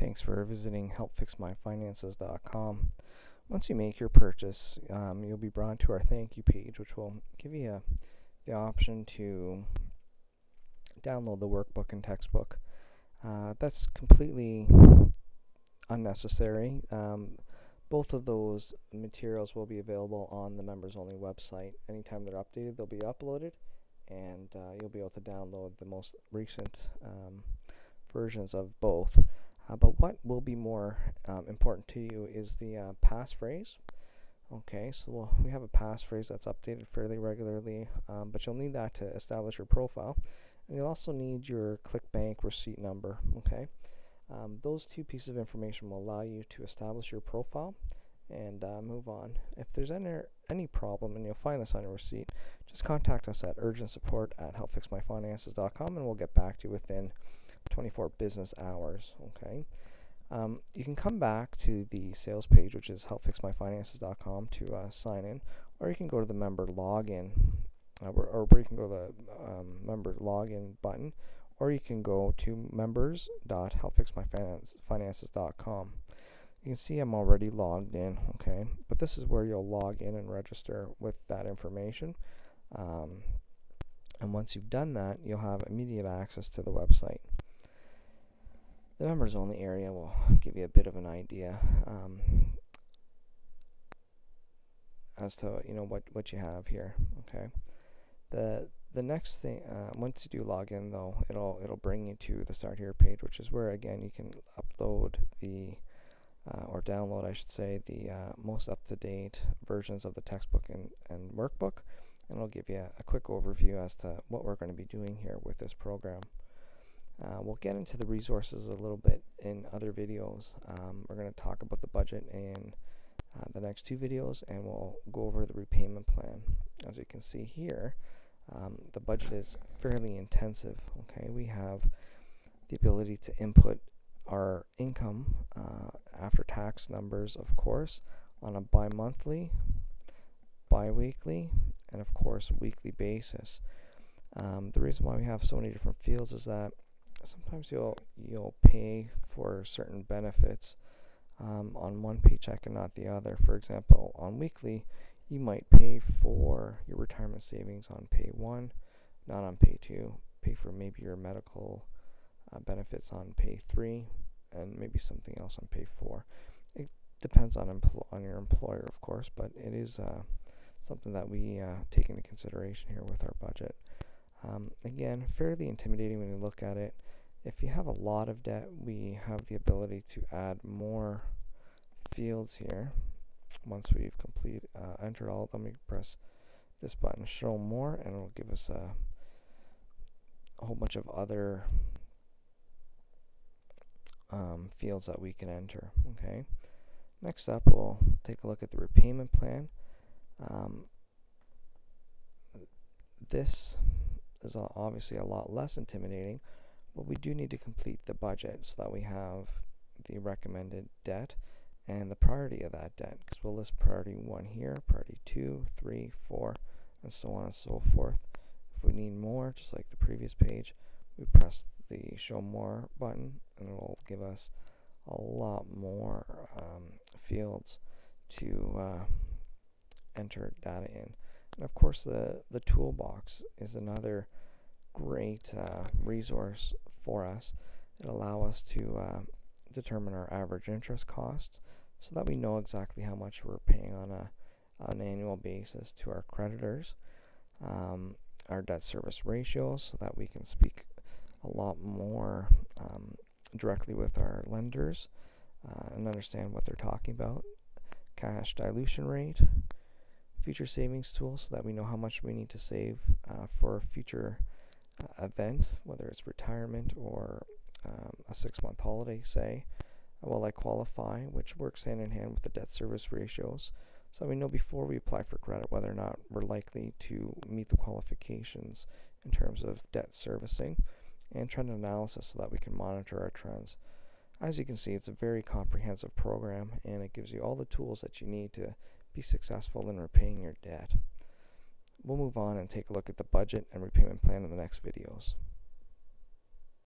Thanks for visiting helpfixmyfinances.com. Once you make your purchase, you'll be brought to our thank you page, which will give you the option to download the workbook and textbook. That's completely unnecessary. Both of those materials will be available on the members only website. Anytime they're updated, they'll be uploaded, and you'll be able to download the most recent versions of both. But what will be more important to you is the passphrase. Okay, so we have a passphrase that's updated fairly regularly, but you'll need that to establish your profile. And you'll also need your ClickBank receipt number. Okay, those two pieces of information will allow you to establish your profile and move on. If there's any problem, and you'll find this on your receipt, just contact us at urgentsupport@helpfixmyfinances.com, and we'll get back to you within 24 business hours. Okay, you can come back to the sales page, which is helpfixmyfinances.com, to sign in, or you can go to the member login, or you can go to the member login button, or you can go to members.helpfixmyfinances.com. You can see I'm already logged in. Okay, but this is where you'll log in and register with that information. And once you've done that, you'll have immediate access to the website. The members only area will give you a bit of an idea as to what you have here. Okay, the next thing, once you do log in though, it'll bring you to the Start Here page, which is where again you can upload or download, I should say, the most up-to-date versions of the textbook and workbook, and it'll give you a quick overview as to what we're going to be doing here with this program. We'll get into the resources a little bit in other videos. We're going to talk about the budget in the next two videos, and we'll go over the repayment plan. As you can see here, the budget is fairly intensive. Okay, we have the ability to input our income after tax numbers, of course, on a bi-monthly, bi-weekly, and of course weekly basis. The reason why we have so many different fields is that sometimes you'll pay for certain benefits on one paycheck and not the other. For example, on weekly, you might pay for your retirement savings on pay 1, not on pay 2. Pay for maybe your medical benefits on pay 3, and maybe something else on pay 4. It depends on your employer, of course, but it is something that we take into consideration here with our budget. Again, fairly intimidating when you look at it. If you have a lot of debt, we have the ability to add more fields here. Once we've entered all of them, we can press this button, Show More, and it'll give us a whole bunch of other fields that we can enter. Okay. Next up, we'll take a look at the repayment plan. This is obviously a lot less intimidating, but we do need to complete the budget so that we have the recommended debt and the priority of that debt, because we'll list priority 1 here, priority 2, 3, 4, and so on and so forth. If we need more, just like the previous page, we press the Show More button, and it will give us a lot more fields to enter data in. And of course, the toolbox is another great resource for us. It allows us to determine our average interest costs so that we know exactly how much we're paying on an annual basis to our creditors. Our debt service ratios, so that we can speak a lot more directly with our lenders and understand what they're talking about. Cash dilution rate, future savings tools, so that we know how much we need to save for a future event, whether it's retirement or a 6-month holiday, say. Will I qualify, which works hand in hand with the debt service ratios, so we know before we apply for credit whether or not we're likely to meet the qualifications in terms of debt servicing, and trend analysis so that we can monitor our trends. As you can see, it's a very comprehensive program, and it gives you all the tools that you need to be successful in repaying your debt. We'll move on and take a look at the budget and repayment plan in the next videos.